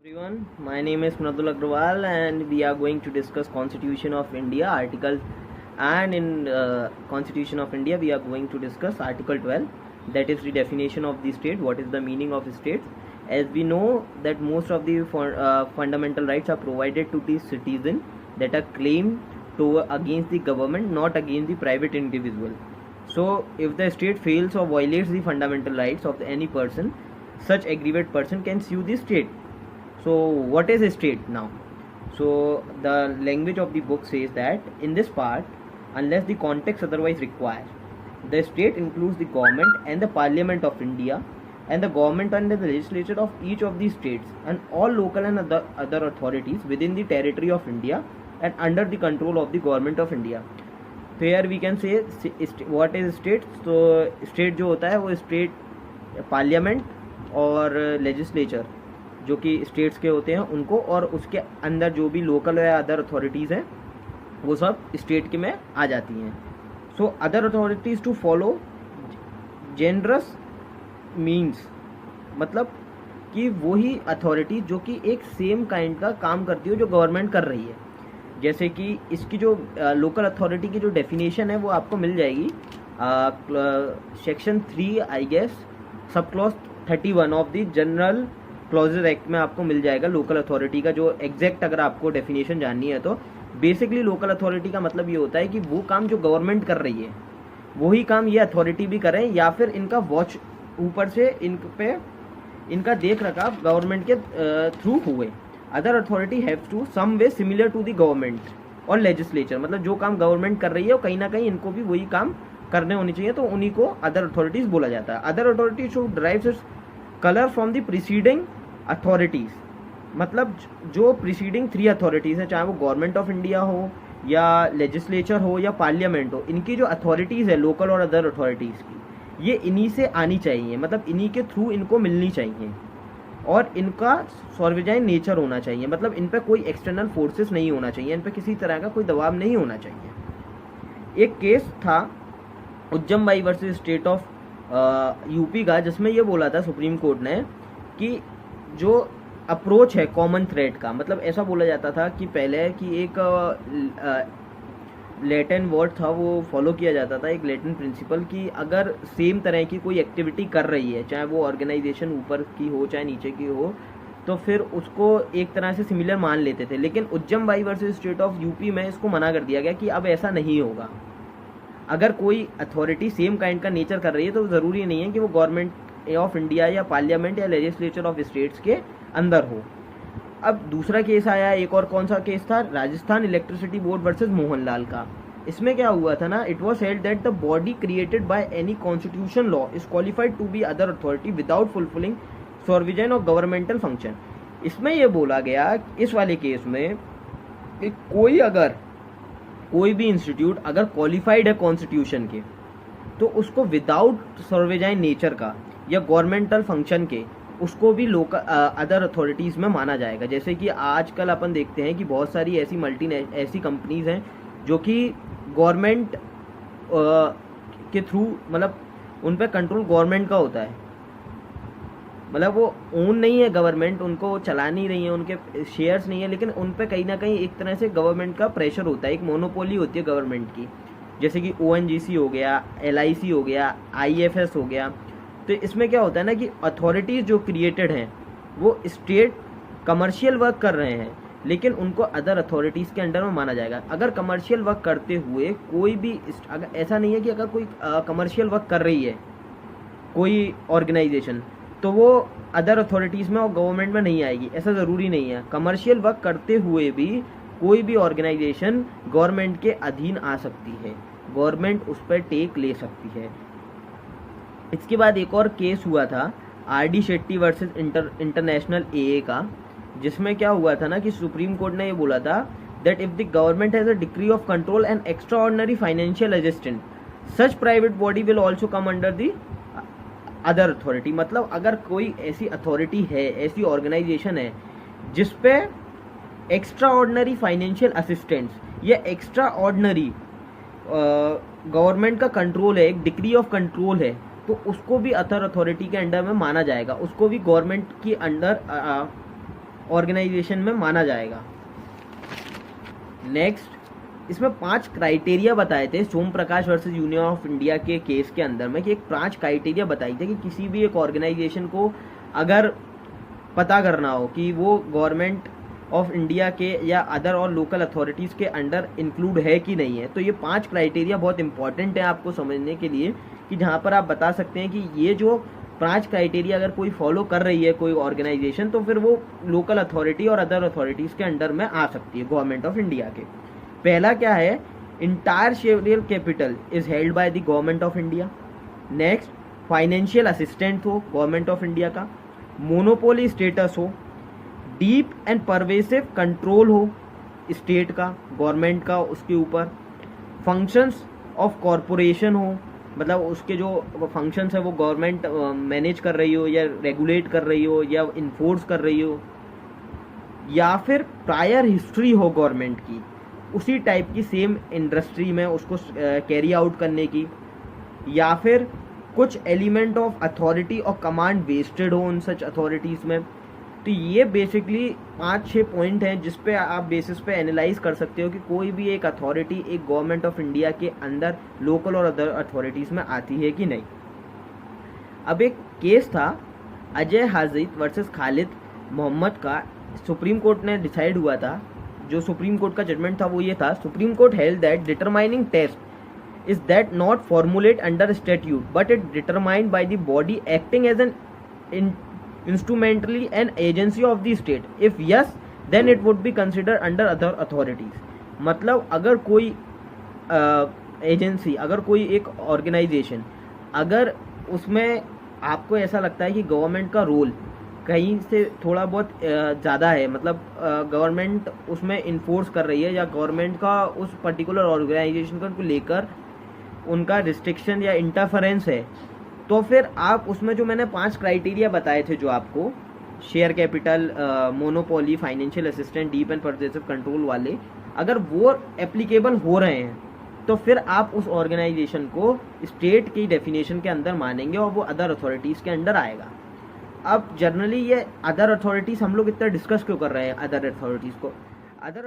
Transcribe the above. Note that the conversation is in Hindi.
Everyone, my name is Mradul Agrawal and we are going to discuss Constitution of India article, and in Constitution of India we are going to discuss Article 12, that is the definition of the state, what is the meaning of state. As we know that most of the fundamental rights are provided to the citizen that are claimed to against the government, not against the private individual. So if the state fails or violates the fundamental rights of any person, such aggrieved person can sue the state. So what is a state now? So the language of the book says that in this part, unless the context otherwise requires, the state includes the government and the parliament of India and the government and the legislature of each of these states and all local and other authorities within the territory of India and under the control of the government of India. So here we can say what is state. So state जो होता है वो state parliament और legislature जो कि स्टेट्स के होते हैं उनको, और उसके अंदर जो भी लोकल या अदर अथॉरिटीज़ हैं वो सब स्टेट के में आ जाती हैं. So other authorities to follow generous means, मतलब कि वही अथॉरिटी जो कि एक सेम काइंड का काम करती हो जो गवर्नमेंट कर रही है. जैसे कि इसकी जो लोकल अथॉरिटी की जो डेफिनेशन है वो आपको मिल जाएगी section 3 I guess sub clause 31 of the general clauses act में आपको मिल जाएगा लोकल अथॉरिटी का जो एग्जैक्ट, अगर आपको डेफिनेशन जाननी है तो बेसिकली लोकल अथॉरिटी का मतलब ये होता है कि वो काम जो गवर्नमेंट कर रही है वही काम ये अथॉरिटी भी करें, या फिर इनका वॉच ऊपर से इन पे इनका देख रखाव गवर्नमेंट के थ्रू हुए. Other authority have to some way similar to the government और लेजिस्लेचर, मतलब जो काम गवर्नमेंट कर रही है वो कहीं ना कहीं इनको भी वही काम करने होने चाहिए, तो उन्हीं को अदर अथॉरिटीज बोला जाता है. Other authority should drive its colour from the preceding authorities, मतलब जो प्रीसीडिंग 3 अथॉरिटीज़ हैं, चाहे वो गवर्नमेंट ऑफ इंडिया हो या लेजिस्लेचर हो या पार्लियामेंट हो, इनकी जो अथॉरिटीज़ है लोकल और अदर अथॉरिटीज़ की, ये इन्हीं से आनी चाहिए, मतलब इन्हीं के थ्रू इनको मिलनी चाहिए और इनका सॉर्विजाइन नेचर होना चाहिए, मतलब इन पर कोई एक्सटर्नल फोर्सेस नहीं होना चाहिए, इन पर किसी तरह का कोई दबाव नहीं होना चाहिए. एक केस था Ujjam Bai versus state of UP का, जिसमें ये बोला था सुप्रीम कोर्ट ने कि जो अप्रोच है कॉमन थ्रेड का, मतलब ऐसा बोला जाता था कि पहले कि एक लैटिन वर्ड था वो फॉलो किया जाता था, एक लैटिन प्रिंसिपल, कि अगर सेम तरह की कोई एक्टिविटी कर रही है, चाहे वो ऑर्गेनाइजेशन ऊपर की हो चाहे नीचे की हो, तो फिर उसको एक तरह से सिमिलर मान लेते थे. लेकिन Ujjam Bai versus state of UP में इसको मना कर दिया गया कि अब ऐसा नहीं होगा. अगर कोई अथॉरिटी सेम काइंड का नेचर कर रही है तो ज़रूरी नहीं है कि वो गवर्नमेंट ऑफ इंडिया या पार्लियामेंट या लेजिस्लेचर ऑफ स्टेट्स के अंदर हो. अब दूसरा केस आया, एक और कौन सा केस था, Rajasthan electricity board versus Mohanlal का. इसमें क्या हुआ था ना, it was held that the body created by any constitution law is qualified to be other authority without fulfilling supervision of governmental function. इसमें यह बोला गया इस वाले केस में कि कोई भी इंस्टीट्यूट अगर क्वालिफाइड है कॉन्स्टिट्यूशन के, तो उसको विदाउट सर्वेजाइन नेचर का या गवर्नमेंटल फंक्शन के उसको भी लोकल अदर अथॉरिटीज़ में माना जाएगा. जैसे कि आजकल अपन देखते हैं कि बहुत सारी ऐसी कंपनीज़ हैं जो कि गवर्नमेंट के थ्रू, मतलब उन पर कंट्रोल गवर्नमेंट का होता है, मतलब वो ओन नहीं है गवर्नमेंट, उनको चला नहीं रही है, उनके शेयर्स नहीं है, लेकिन उन पर कहीं ना कहीं एक तरह से गवर्नमेंट का प्रेशर होता है, एक मोनोपोली होती है गवर्नमेंट की. जैसे कि ONGC हो गया, LIC हो गया, IFS हो गया. तो इसमें क्या होता है ना कि अथॉरिटीज़ जो क्रिएटेड हैं वो स्टेट कमर्शियल वर्क कर रहे हैं, लेकिन उनको अदर अथॉरिटीज़ के अंडर में माना जाएगा. अगर कमर्शियल वर्क करते हुए कोई भी, अगर ऐसा नहीं है कि अगर कोई कमर्शियल वर्क कर रही है कोई ऑर्गेनाइजेशन, तो वो अदर अथॉरिटीज़ में और गवर्नमेंट में नहीं आएगी, ऐसा ज़रूरी नहीं है. कमर्शियल वर्क करते हुए भी कोई भी ऑर्गेनाइजेशन गवर्नमेंट के अधीन आ सकती है, गवर्नमेंट उस पर टेक ले सकती है. इसके बाद एक और केस हुआ था RD Shetty versus international AA का, जिसमें क्या हुआ था ना कि सुप्रीम कोर्ट ने ये बोला था that if the government has a degree of control and extra ordinary financial assistant such private body will also come under the other authority. मतलब अगर कोई ऐसी अथॉरिटी है, ऐसी ऑर्गेनाइजेशन है जिसपे एक्स्ट्रा ऑर्डिनरी फाइनेंशियल असिस्टेंट्स या एक्स्ट्रा ऑर्डिनरी गवर्नमेंट का कंट्रोल है, एक डिग्री ऑफ कंट्रोल है, तो उसको भी अदर अथॉरिटी के अंडर में माना जाएगा, उसको भी गवर्नमेंट की अंडर ऑर्गेनाइजेशन में माना जाएगा। नेक्स्ट, इसमें 5 क्राइटेरिया बताए थे सोम प्रकाश वर्सेस यूनियन ऑफ इंडिया के केस के अंदर में, कि एक 5 क्राइटेरिया बताई थे कि किसी भी एक ऑर्गेनाइजेशन को अगर पता करना हो कि वो गवर्नमेंट ऑफ इंडिया के या अदर और लोकल अथॉरिटीज़ के अंडर इंक्लूड है कि नहीं है, तो ये 5 क्राइटेरिया बहुत इंपॉर्टेंट है आपको समझने के लिए, कि जहाँ पर आप बता सकते हैं कि ये जो 5 क्राइटेरिया अगर कोई फॉलो कर रही है कोई ऑर्गेनाइजेशन, तो फिर वो लोकल अथॉरिटी और अदर अथॉरिटीज़ के अंडर में आ सकती है गवर्नमेंट ऑफ इंडिया के। पहला क्या है, entire share capital is held by the government of India. Next, financial assistant हो गवर्नमेंट ऑफ इंडिया का, मोनोपोली स्टेटस हो, डीप एंड परवेसिव कंट्रोल हो स्टेट का, गवर्नमेंट का उसके ऊपर, फंक्शंस ऑफ कॉरपोरेशन हो, मतलब उसके जो फंक्शंस है वो गवर्नमेंट मैनेज कर रही हो या रेगुलेट कर रही हो या इन्फोर्स कर रही हो, या फिर प्रायर हिस्ट्री हो गवर्नमेंट की उसी टाइप की सेम इंडस्ट्री में उसको कैरी आउट करने की, या फिर कुछ एलिमेंट ऑफ अथॉरिटी और कमांड वेस्टेड हो उन सच अथॉरिटीज़ में। तो ये बेसिकली 5-6 पॉइंट हैं जिस पे आप बेसिस पे एनालाइज कर सकते हो कि कोई भी एक अथॉरिटी एक गवर्नमेंट ऑफ इंडिया के अंदर लोकल और अदर अथॉरिटीज़ में आती है कि नहीं। अब एक केस था अजय हाजिद वर्सेस खालिद मोहम्मद का, सुप्रीम कोर्ट ने डिसाइड हुआ था। जो सुप्रीम कोर्ट का जजमेंट था वो ये था, supreme court held that determining test is that not formulate under statute but it determined by the body acting as an instrumentally an agency of the state. If yes, then it would be considered under other authorities. मतलब अगर कोई एजेंसी, अगर कोई एक ऑर्गेनाइजेशन, अगर उसमें आपको ऐसा लगता है कि गवर्नमेंट का रोल कहीं से थोड़ा बहुत ज़्यादा है, मतलब गवर्नमेंट उसमें इन्फोर्स कर रही है या गवर्नमेंट का उस पर्टिकुलर ऑर्गेनाइजेशन को लेकर उनका रिस्ट्रिक्शन या इंटरफेरेंस है, तो फिर आप उसमें जो मैंने 5 क्राइटेरिया बताए थे जो आपको, share capital, monopoly, financial assistant, deep and pervasive control वाले, अगर वो एप्लीकेबल हो रहे हैं तो फिर आप उस ऑर्गेनाइजेशन को स्टेट की डेफिनेशन के अंदर मानेंगे और वो अदर अथॉरिटीज़ के अंडर आएगा। अब जनरली ये अदर अथॉरिटीज़ हम लोग इतना डिस्कस क्यों कर रहे हैं, अदर अथॉरिटीज़ को, अदर